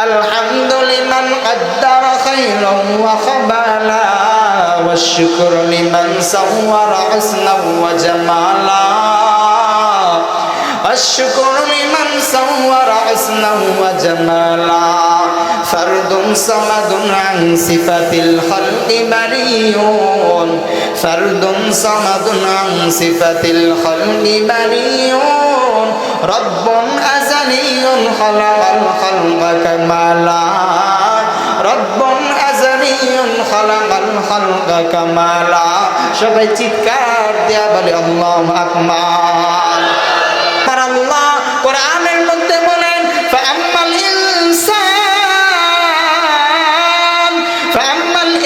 الحمد لمن قدر خيرا وخبالا والشكر لمن صور حسنا وجمالا الشكر لمن صور حسنا وجمالا فرد صمد عن صفة الخلق بريء فرد صمد عن صفة الخلق بريء رب أزلي خلق الخلق كمالا رب أزلي خلق الخلق كمالا সবাই চিৎকার দেয়া বলে আল্লাহু আকবার। আর আল্লাহ কোরআনের মধ্যে বলেন ফাআম্মাল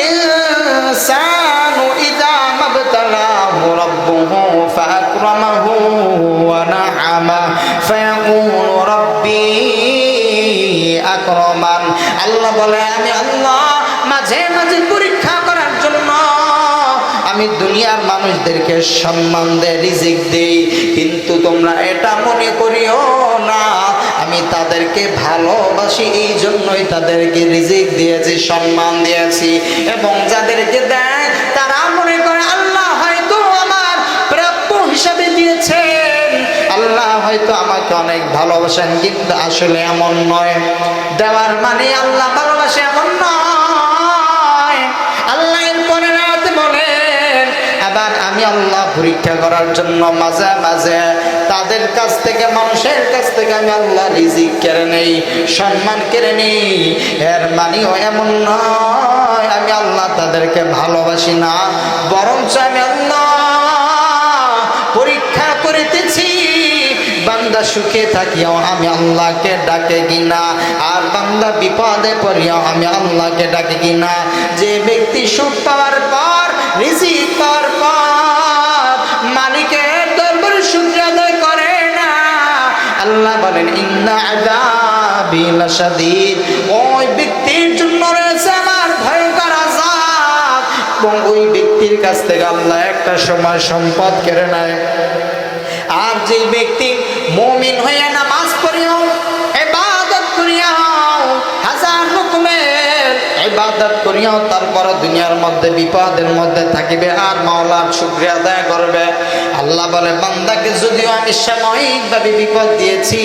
ইনসানু ইযা মাবতালাহু রাব্বুহু ফাআকরামাহু ওয়া না'আমা ফায়াকুলু রাব্বি আকরামান। আল্লাহ বলে আমি আল্লাহ মাঝে মাঝে পরীক্ষা করার জন্য আমি দুনিয়ার মানুষদেরকে সম্মান দেই, রিজিক দেই, কিন্তু তোমরা এটা মনে করিও না আমি তাদেরকে ভালোবাসি এই জন্যই তাদেরকে রিজিক দিয়েছি, সম্মান দিয়েছি। এবং যাদেরকে দেয় তারা মনে করে আল্লাহ হয়তো আমার প্রাপ্য হিসাবে দিয়েছেন, আল্লাহ হয়তো আমাকে অনেক ভালোবাসেন, কিন্তু আসলে এমন নয়। দেওয়ার মানে আল্লাহ ভালোবাসে এমন নয়। আল্লাহ এরপরে রাতে বলেন আবার আমি আল্লাহ পরীক্ষা করার জন্য মাঝে মাঝে তাদের কাছ থেকে, মানুষের কাছ থেকে আমি আল্লাহ রিজিক কেড়ে নেই, সম্মান কেড়ে নেই। এর মানেও এমন নয় আমি আল্লাহ তাদেরকে ভালোবাসি না, বরঞ্চ আমি আল্লাহ পরীক্ষা করিতেছি বান্দা সুখে থাকিও আমি আল্লাহকে ডাকে কিনা, আর বান্দা বিপদে পড়িও আমি আল্লাহকে ডাকে কিনা। যে ব্যক্তি সুখ পাওয়ার পর, রিজিক পাওয়ার পর মালিকের দরবারে শুকরিয়া আদায় করে না, আল্লাহ বলেন ইন্না আযাবি লাশাদীদ, ওই ব্যক্তির জন্য রয়েছে আমার ভয়ঙ্কর আযাব। এবং ওই ব্যক্তির কাছ থেকে আল্লাহ একটা সময় সম্পদ কেড়ে নেয়। আর যে ব্যক্তি মুমিন হয়ে নামাজ পড়িও, ইবাদত করিও, হাজার রকমের ইবাদত করিও, তারপর দুনিয়ার মধ্যে বিপদের মধ্যে থাকিবে আর মাওলার শুকরিয়া আদায় করবে, আল্লাহ বলে বান্দাকে যদিও আমি সাময়িকভাবে বিপদ দিয়েছি,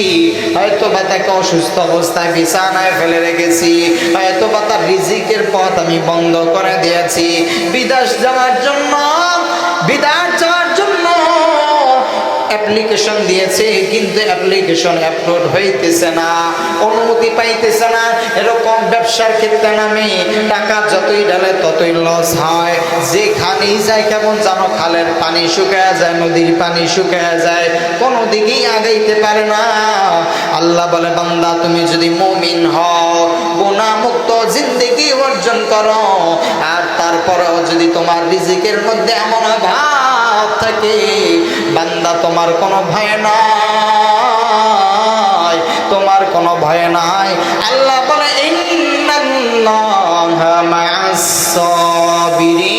হয়তো বা তাকে অসুস্থ অবস্থায় বিছানায় ফেলে রেখেছি, হয়তো বা তার রিজিকের পথ আমি বন্ধ করে দিয়েছি, বিদেশ যাওয়ার জন্য অ্যাপ্লিকেশন দিয়েছে, কিন্তু অ্যাপ্লিকেশন অ্যাপ্রুভ হইতেছে না, অনুমতি পাইতেছে না। এরকম ব্যবসার ক্ষেত্রে নামে টাকা যতই ঢালে ততই লস হয়। যেখানেই যায় কেমন জানো খালের পানি শুকায় যায়, নদীর পানি শুকায় যায়, কোনো দিকেই আগাইতে পারে না। আল্লাহ বলে বান্দা তুমি যদি মুমিন হও, গুনাহমুক্ত জিন্দেগি অর্জন করো, আর তারপরেও যদি তোমার রিজিকের মধ্যে এমন অভাব থাকে, বান্দা তোমার কোনো ভয় নাই, তোমার কোনো ভয় নাই। আল্লাহ বলে ইন্নাল্লাহা মা'আস সাবিরিন।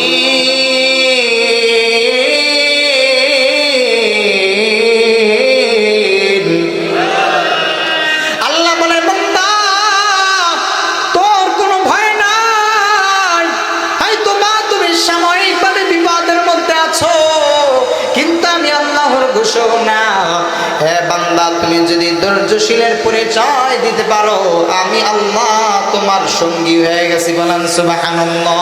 আল্লাহ বলে বান্দা তোর কোনো ভয় নাই, হয়তো বা তুমি সাময়িকভাবে বিপদের মধ্যে আছো, কিন্তু আমি আল্লাহর ঘোষণা, হে বান্দা তুমি যদি ধৈর্যশীলের পরিচয় দিতে পারো, আমি আল্লাহ তোমার সঙ্গী হয়ে গেছি। বলেন সুবহানাল্লাহ।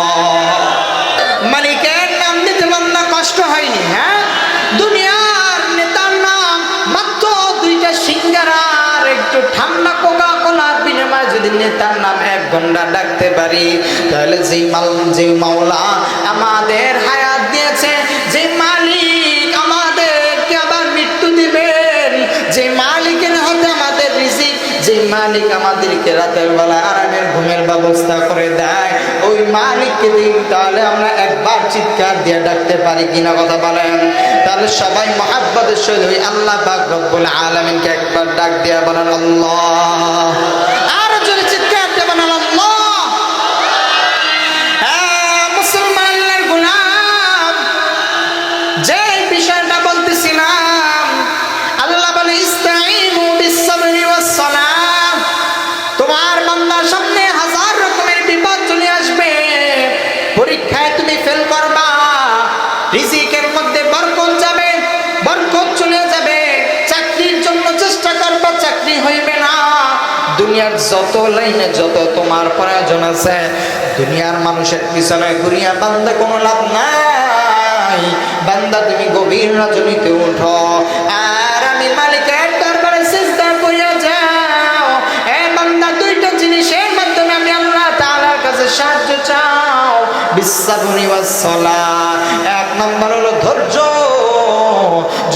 মালিকের নাম দিতে বান্দা কষ্ট হয়নি। হ্যাঁ, দুনিয়ার নেতার নাম মাত্র দুইটা সিঙ্গারার একটু ঠান্ডা কোকা কোলার বিনিময়ে যদি নেতার নাম 1 ঘন্টা ডাকতে পারি, তাহলে যে মাওলা আমাদের হায়াত দিয়েছে, যে মালিক আমাদেরকে আবার মৃত্যু দিবেন, যে মালিকের হাতে আমাদের রিজিক, যে মালিক আমাদেরকে রাতের বেলা আরামের ঘুমের ব্যবস্থা করে দেয়, ওই মালিককে দিই, তাহলে আমরা একবার চিৎকার দিয়ে ডাকতে পারি কিনা কথা বলেন? তাহলে সবাই মহাব্বতের সহিত ওই আল্লাহ পাক রব্বুল আলামিনকে একবার ডাক দিয়ে বলেন আল্লাহ। আর যদি চিৎকার দিয়ে বলেন আল্লাহ। হ্যাঁ মুসলমানের গোলাম, যে বিষয়টা বলতেছিলাম, আল্লাহ বলে ইস্তাঈনু বিস-সাবরি ওয়াস-সালাহ, তোমার আর বান্দার সামনে হাজার রকমের বিপদ চলে আসবে, পরীক্ষায় তুমি ফেল করবা, রিজিকের মধ্যে বরকত যাবে, বরকত চলে যাবে, চাকরির জন্য চেষ্টা করবা, চাকরি হইবে না। দুনিয়ার যত লাইনে যত তোমার প্রয়োজন আছে, দুনিয়ার মানুষের পিছনে ঘুরিয়া বান্দা কোনো লাভ নাই। বান্দা তুমি গভীর রজনীতে উঠো আর আমি মালিকের দরবারে সিজদা করিয়া যাও। এ বান্দা দুইটা জিনিসের মাধ্যমে আমি আল্লাহ তাআলার কাছে সাহায্য চাও, বিসসাবরি ওয়াস সালাহ। এক নম্বর হলো ধৈর্য,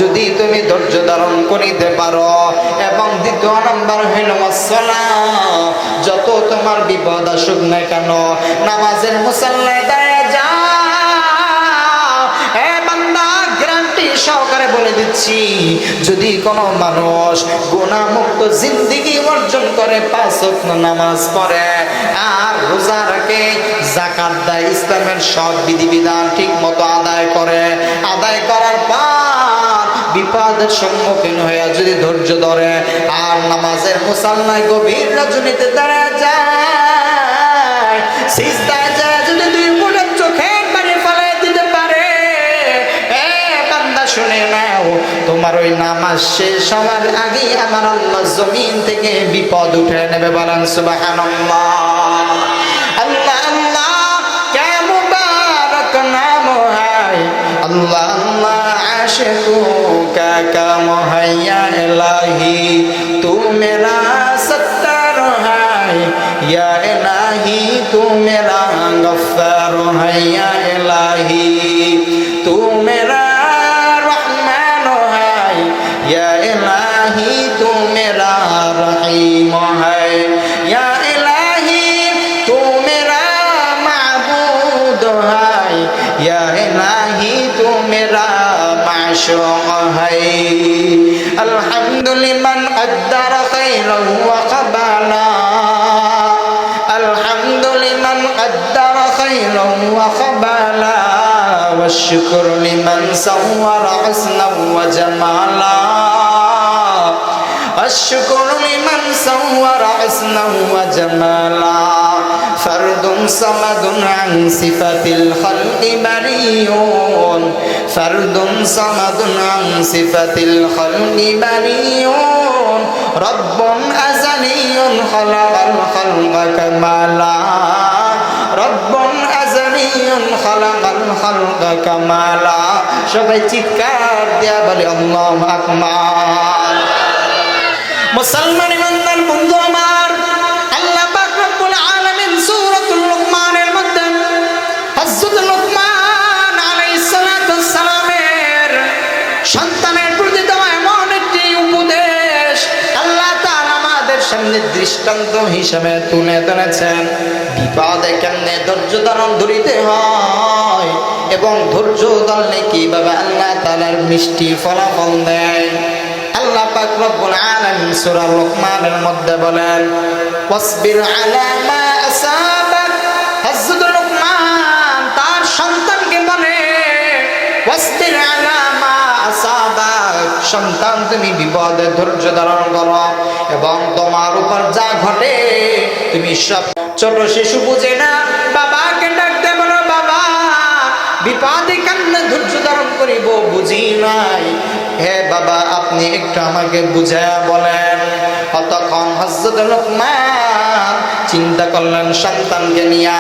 যদি তুমি ধৈর্য ধারণ করিতে পারো, এবং দ্বিতীয় নম্বর হইল সালাহ, যত তোমার বিপদ আসুক না কেন নামাজের মুসাল্লায় দাঁড়িয়ে যাও। এ বান্দা গ্যারান্টি সহকারে বলে দিচ্ছি, যদি কোনো মানুষ গুনাহমুক্ত জিন্দেগি অর্জন করে, 5 ওয়াক্ত নামাজ পড়ে আর রোজা রাখে, যাকাত দেয়, ইসলামের সব বিধিবিধান ঠিক মতো আদায় করে, আদায় করার পর বিপদের সম্মুখীন হয়ে যদি ধৈর্য ধরে আর নামাজের মুসাল্লায় গভীর রজনীতে দাঁড়ায় যায়, সিজদায় যায়, যদি 2 ফুটের চোখের পানি ফেলে দিতে পারে, এ বান্দা শুনে নাও, তোমার ওই নামাজ শেষ হওয়ার আগে আমার আল্লাহ জমিন থেকে বিপদ উঠে নেবে। বলেন সুবহানাল্লাহ। আল্লাহ আল্লাহ কে মুবারক নাম হয়, আল্লাহ আল্লাহ आशिकों का काम है या इलाही, तू मेरा सत्तार है या इलाही, तू मेरा गफ्फार है या इलाही, तू मेरा रहमान है या इलाही, तू मेरा रहीम है या इलाही, तू मेरा माबूद है या इलाही, तू मेरा माशूक है। अल्हम्दुलिल्लाह अद्दर खैरा व क़बाला, अल्हम्दुलिल्लाह अद्दर खैरा व क़बाला, वश्शुक्र लिमन सव्वरा हुस्ना व जमाला, वश्शुक्र लिमन सव्वरा हुस्ना व जमाला, फर्दुन समदुन अन सिफातिल खल्क़ि बरीउन, फर्दुन समदुन अन सिफातिल खल्क़ि बरीउन, रब्बुन अज़लियुन खलक़ल खल्क़ कमाला, रब्बुन अज़लियुन खलक़ल खल्क़ कमाला। সবাই চিৎকার দেয়া বলে আল্লাহু আকবার। মুসলমান ইমানদার বন্ধু আমার, আল্লাহ পাক রব্বুল আলামিন সূরাতুল লুকমানের মধ্যে হযরত লুকমান আলাইহিস সালাতু ওয়াস সালামের সন্তানের প্রতি দেওয়া এমন একটি উপদেশ আল্লাহ তাআলা আমাদের সামনে দৃষ্টান্ত হিসেবে তুলে ধরেছেন। বিপদে কেমনে ধৈর্য ধারণ করিতে হয় এবং ধৈর্য ধরলে কিভাবে আল্লাহ তাআলার মিষ্টি ফলাফল দেয়। আল্লাহ পাক রব্বুল আলামিন সূরা লুকমানের মধ্যে বলেন, ওয়াসবির আলা মা আসাবাক। হযরত লুকমান তার সন্তানকে বলে, ওয়াসবির আলা মা আসাবাক, সন্তান তুমি বিপদে ধৈর্য ধারণ করো এবং তোমার উপর যা ঘটে তুমি সব। ছোট শিশু বুঝে না, বাবাকে ডাকতে বলো, বাবা বিপদে কেমনে ধৈর্য ধারণ করিব বুঝি নাই, হে বাবা আপনি একটু আমাকে বুঝায়া বলেন। তখন হযরত লুকমান চিন্তা করলেন সন্তানকে নিয়ে,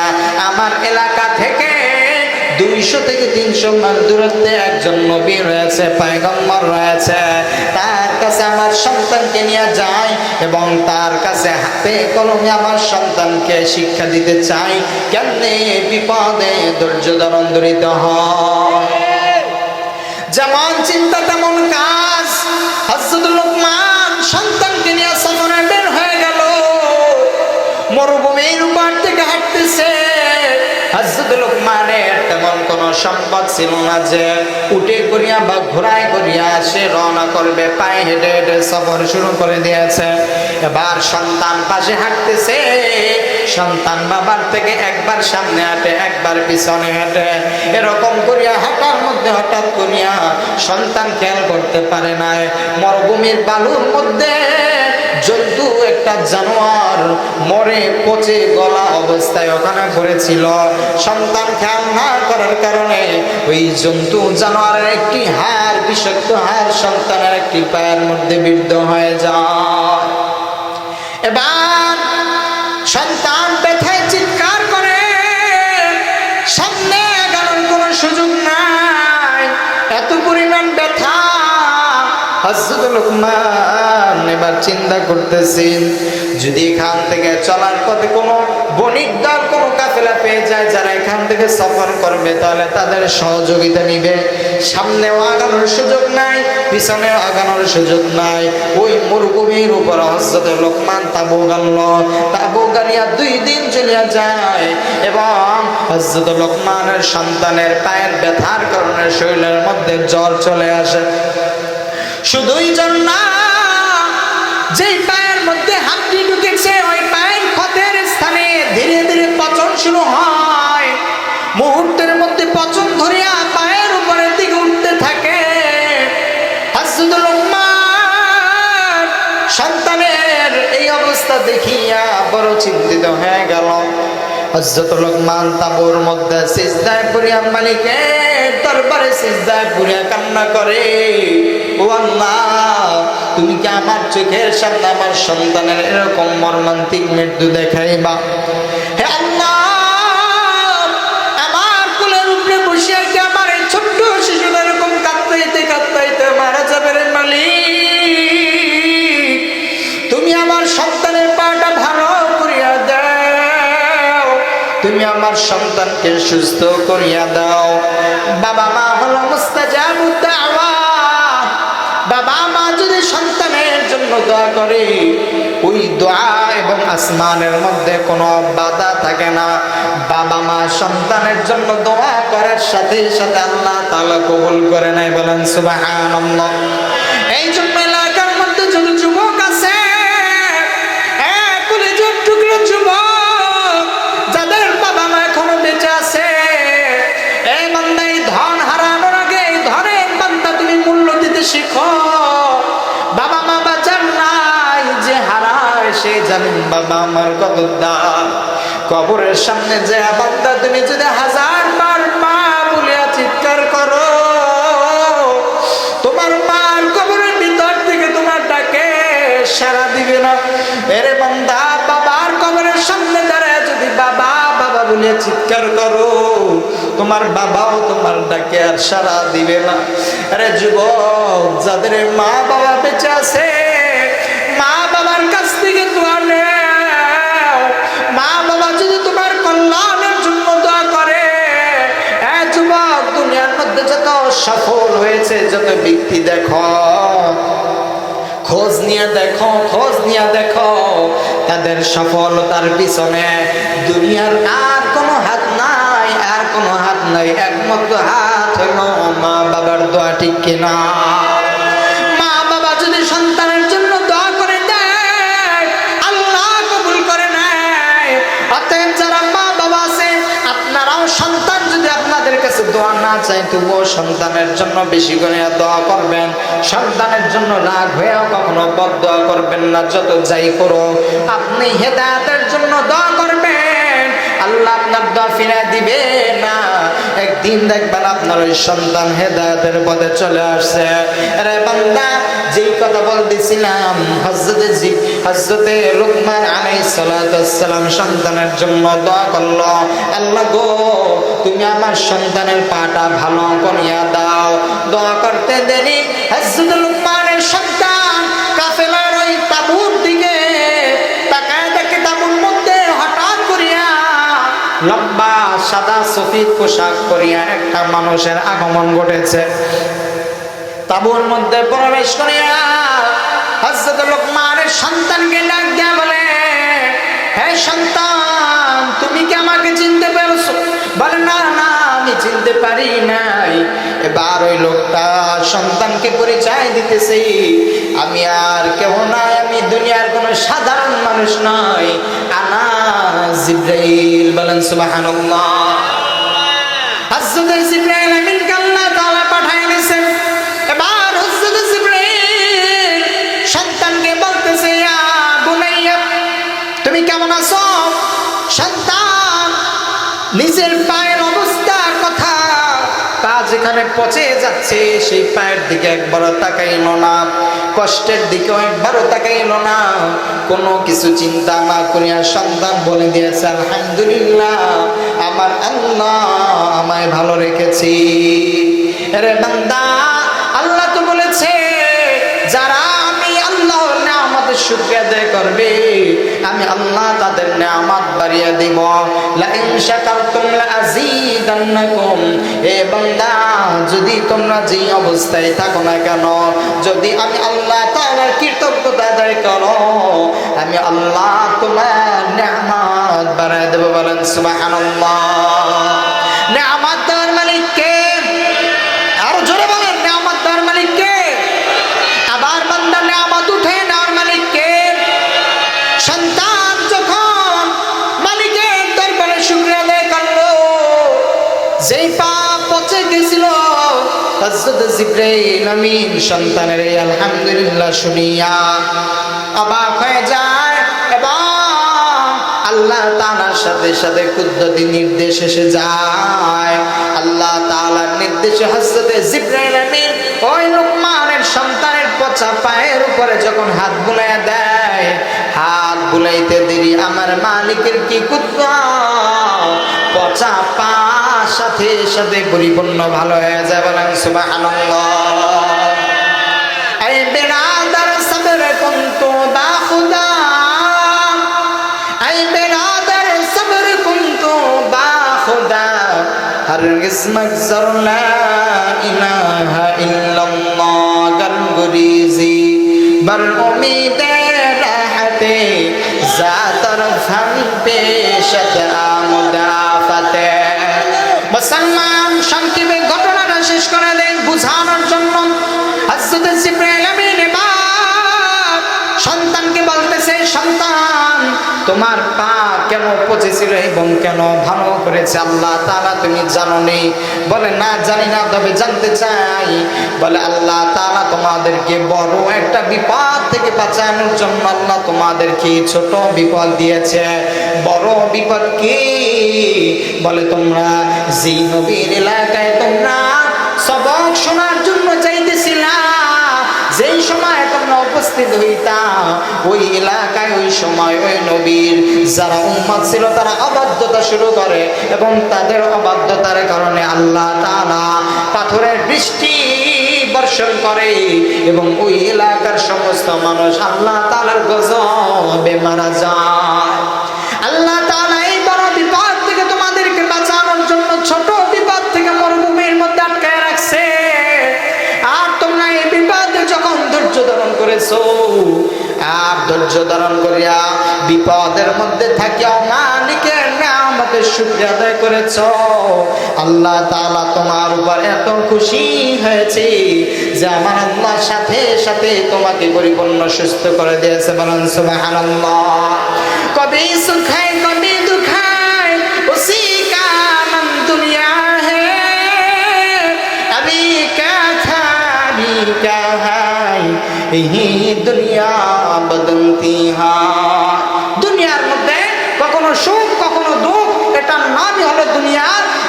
আমার এলাকা থেকে 200 থেকে 300 মাইল দূরত্বে একজন নবী রয়েছে, পয়গম্বর রয়েছে, তার কাছে আমার সন্তানকে নিয়ে যাই এবং তার কাছে হাতে কলমে আমার সন্তানকে শিক্ষা দিতে চাই কেমনে বিপদে ধৈর্য ধারণ করিতে হয়। যেমন চিন্তা তেমন কাজ। হযরত লুকমান সন্তানকে নিয়ে সফরে বের হয়ে গেল, মরুভূমির উপর থেকে হাঁটতেছে। হযরত লুকমানের তেমন কোনো সম্পদ ছিল না যে উটে করিয়া বা ঘোড়ায় করিয়া সে রওনা করবে, পায়ে হেঁটে হেঁটে সফর শুরু করে দিয়েছে। এবার সন্তান পাশে হাঁটতেছে, সন্তান বাবার থেকে একবার সামনে হাঁটে একবার পিছনে হাঁটে, এরকম করিয়া হাঁটার মধ্যে হঠাৎ করিয়া সন্তান খেয়াল করতে পারে নাই মরুভূমির বালুর মধ্যে জন্তু, একটা জানোয়ার মরে পচে গলা অবস্থায় ওখানে পড়েছিল। সন্তান খেয়াল না করার কারণে ওই জন্তু জানোয়ারের একটি হাড়, বিষাক্ত হাড় সন্তানের একটি পায়ের মধ্যে বিদ্ধ হয়ে যায়। এবার সন্তান ব্যথায় চিৎকার করে, সামনে এগানোর কোনো সুযোগ নাই, এত পরিমাণ ব্যথা। হযরত লোকমান এবার চিন্তা করতেছেন, যদি এখান থেকে চলার পথে কোনো বণিক দল, কোনো কাফেলা পেয়ে যায় যারা এখান থেকে সফর করবে, তাহলে তাদের সহযোগিতা নিবে। সামনেও আগানোর সুযোগ নাই, পিছনেও আগানোর সুযোগ নাই। ওই মরুভূমির উপর হযরত লোকমান তাবু গানল। তাবু গানিয়া 2 দিন চলিয়া যায় এবং হযরত লোকমানের সন্তানের পায়ের ব্যথার কারণে শরীরের মধ্যে জ্বর চলে আসে। শুধুই জ্বর না, যেই পায়ের মধ্যে হাড্ডি ঢুকেছে ওই পায়ের ক্ষতের স্থানে ধীরে ধীরে পচন শুরু হয়। মুহূর্তের মধ্যে পচন ধরিয়া পায়ের উপরের দিকে উঠতে থাকে। হযরত লোকমান সন্তানের এই অবস্থা দেখিয়া বড় চিন্তিত হয়ে গেল। হযরত লোকমান তাবুর মধ্যে সিজদায় পড়িয়া মালিকের দরবারে সিজদায় পড়িয়া কান্না করে, ও আল্লাহ, তুমি কি আমার চোখের সামনে আমার সন্তানের এরকম মর্মান্তিক মৃত্যু দেখাইবা? হে আল্লাহ, আমার কোলের উপরে বসিয়া কি আমার এই ছোট্ট শিশুটা এরকম কাঁদতে কাঁদতে মারা যাবে রে মালিক? তুমি আমার সন্তানের পাটা ভালো করিয়া দাও, তুমি আমার সন্তানকে সুস্থ করিয়া দাও। বাবা মা হলো মুস্তাজাবুদ দাওয়া। বাবা মা যদি সন্তানের জন্য দোয়া করে, ওই দোয়া এবং আসমানের মধ্যে কোনো বাধা থাকে না। বাবা মা সন্তানের জন্য দোয়া করার সাথে সাথে আল্লাহ তাআলা কবুল করে নেয়। বলেন সুবহানাল্লাহ। এই জন্য এলাকার মধ্যে যত যুবক আছে, কলেজের টুকরো যুবক যাদের বাবা মা এখনো বেঁচে আছে, এই বান্দা এই ধন হারানোর আগে এই ধনের বান্দা তুমি মূল্য দিতে শিখো। বাবা মা বাঁচার নাই, যে হারায় সে জানেন বাবা আমার কত দাম। কবরের সামনে যে বান্দা তুমি যদি 1000 বার মা বলিয়া চিৎকার করো, তোমার মার কবরের ভিতর থেকে তোমার ডাকে সাড়া দিবে না। এরে বান্দা, বাবার কবরের সামনে দাঁড়ায় যদি বাবা বাবা বলে চিৎকার করো, তোমার বাবাও তোমার ডাকে আর সাড়া দিবে না। আরে যুবক, যাদের মা বাবা বেঁচে আছে, মা বাবার কাছ থেকে দোয়া নেও। মা বাবা যদি তোমার কল্যাণের জন্য দোয়া করে, যুবক, দুনিয়ার মধ্যে যত সফল হয়েছে যত ব্যক্তি দেখো, খোঁজ নিয়ে দেখো, তাদের সফলতার পিছনে দুনিয়ার আর কোনো হাত নাই, একমাত্র হাত হলো মা বাবার দোয়া। ঠিক কিনা? মা বাবা যদি সন্তানের জন্য দোয়া করে দেয়, আল্লাহ কবুল করে নেয়। অতএব যারা মা বাবা আছে, আপনারাও সন্তান যদি আপনাদের কাছে দোয়া না চায়, তবুও সন্তানের জন্য বেশি করে দোয়া করবেন। সন্তানের জন্য রাগ হয়েও কখনো বদদোয়া করবেন না। যত যাই করো, আপনি হেদায়েতের জন্য দোয়া করবেন, আল্লাহ আপনার দোয়া ফিরে দিবে না। একদিন দেখবেন আপনার ওই সন্তান হেদায়েতের পথে চলে আসছে। আরে বান্দা, যেই কথা বলতেছিলাম, হযরতে লোকমান আলাইহিস সালাতু ওয়াস সালাম সন্তানের জন্য দোয়া করলো, আল্লাহ গো, তুমি আমার সন্তানের পাটা ভালো করিয়া দাও। দোয়া করতে দেরি হযরত লোকমানের সন্তান কাফেলার ওই তাঁবুর দিকে তাকায় দেখে, তাঁবুর মধ্যে হঠাৎ করিয়া লম্বা সাদা সফেদ পোশাক পরিয়া একটা মানুষের আগমন ঘটেছে। তাঁবুর মধ্যে প্রবেশ করিয়া হযরত লোকমানের সন্তানকে ডাক দিয়া বলে, হে সন্তান, তুমি কি আমাকে চিনতে পেরেছো? বলে, না না, আমি চিনতে পারি নাই। এবার ওই লোকটা সন্তানকে পরিচয় দিতেছে, আমি আর কেউ নাই, আমি দুনিয়ার কোনো সাধারণ মানুষ নয়, আনা জিবরাইল। বলেন সুবহানাল্লাহ। হযরত জিবরাইল আমিনকে আল্লাহ তাআলা পাঠিয়ে দিয়েছেন। এবার হযরত জিবরাইল সন্তানকে বলতেছে, ইয়া সন্তান নিজের পায়ের অবস্থার কথা, পা যেখানে পচে যাচ্ছে সেই পায়ের দিকে একবারও তাকাইল না, কষ্টের দিকেও একবারও তাকাইল না, কোনো কিছু চিন্তা না করিয়া সন্তান বলে দিয়েছে আলহামদুলিল্লাহ, আমার আল্লাহ আমায় ভালো রেখেছি। আরে বান্দা, আল্লাহ তো বলেছে যারা আমি আল্লাহর নিয়ামতের শুকরিয়া আদায় করবে আমি আল্লাহ তাদের নিয়ামত বাড়িয়ে দেব। লা ইন শাকারতুম লা আযীদান্নাকুম। এ বান্দা, যদি তোমরা যে অবস্থায় থাকো না কেন, যদি আমি আল্লাহ তাআলার কৃতজ্ঞতা আদায় করো, আমি আল্লাহ তোমার নিয়ামত বাড়িয়ে দেব। বলেন সুবহানাল্লাহ। নিয়ামত দেওয়ার মালিক কে? আরো জোরে বলেন, নিয়ামত দেওয়ার মালিক কে? আবার বান্দা, নিয়ামত উঠে নেওয়ার মালিক কে? সন্তান যখন মালিকের দরবারে শুকরিয়া আদায় করলো, যেই পা পচে গেছিল, হযরত জিবরাইল আমিন সন্তানের এই আলহামদুলিল্লাহ শুনিয়া অবাক হয়ে যায় এবং আল্লাহ তাআলার সাথে সাথে কুদরতি নির্দেশ এসে যায়। আল্লাহ তাআলার নির্দেশে হযরত জিবরাইল আমিন ওই লুকমানের সন্তানের পচা পায়ের উপরে যখন হাত বুলাইয়া দেয়, হাত বুলাইতে দেরি আমার মালিকের কি কুদরত, পচা পা সাথে সাথে পরিপূর্ণ ভালো হয়ে যায়। বলেন সুবহানাল্লাহ। এই বেরাদার সবর কুনতু বা খুদা, এই বেরাদার সবর কুনতু বা খুদা, হরগিজ মগজর লা ইলাহা ইল্লাল্লাহ গরগুরিজি বর উম্মীদে রাহতে জাতর ফান পেশত আমদাফতে। মুসলমান, সংক্ষেপে ঘটনাটা শেষ করে দেন বুঝানোর জন্য। হযরত জিবরাইল আমিন এবার সন্তানকে বলতেছে, সন্তান তোমার পা কেন পচেছিল এবং কেন ভালো করেছে আল্লাহ তাআলা তুমি জানো নি? বলে না জানি না, তবে জানতে চাই। বলে আল্লাহ তাআলা তোমাদেরকে বড় একটা বিপদ থেকে বাঁচানোর জন্য আল্লাহ তোমাদেরকে ছোট বিপদ দিয়েছে। বড় বিপদ কি? বলে তোমরা যে নবীর এলাকায় তোমরা সবক শোনার জন্য যাইতেছিলা, যেই সময় তোমরা উপস্থিত হইতা, ওই এলাকায় ওই সময় ওই নবীর যারা উম্মত ছিল তারা অবাধ্যতা শুরু করে এবং তাদের অবাধ্যতার কারণে আল্লাহ তাআলা পাথরের বৃষ্টি বর্ষণ করে এবং ওই এলাকার সমস্ত মানুষ আল্লাহ তাআলার গজবে মারা যায়। আল্লাহ তাআলা এই বড় বিপদ থেকে তোমাদেরকে বাঁচানোর জন্য ছোট বিপদ থেকে মরুভূমির মধ্যে আটকায় রাখছে। আর তোমরা এই বিপদে যখন ধৈর্য ধারণ করেছো, আর ধৈর্য ধারণ করিয়া বিপদের মধ্যে থাকিয়া মালিকের নিয়ামতের শুকরিয়া আদায় করেছো, আল্লাহ তাআলা তোমার উপর এত খুশি হয়েছে যে আমার আল্লাহর সাথে সাথে তোমাকে পরিপূর্ণ সুস্থ করে দিয়েছে। বলেন সুবহানাল্লাহ। কবি সুখ है कभी दुख है उसी का नाम दुनिया है, अभी क्या था अभी क्या है यही दुनिया बदलती है। দুনিয়ার মধ্যে কখনো সুখ কখনো দুঃখ, এটার নামই হলো দুনিয়া।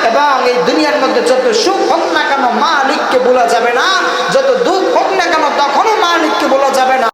এবং এই দুনিয়ার মধ্যে যত সুখ হোক না কেন মালিককে ভোলা যাবে না, যত দুঃখ হোক না কেন তখনও মালিককে ভোলা যাবে না।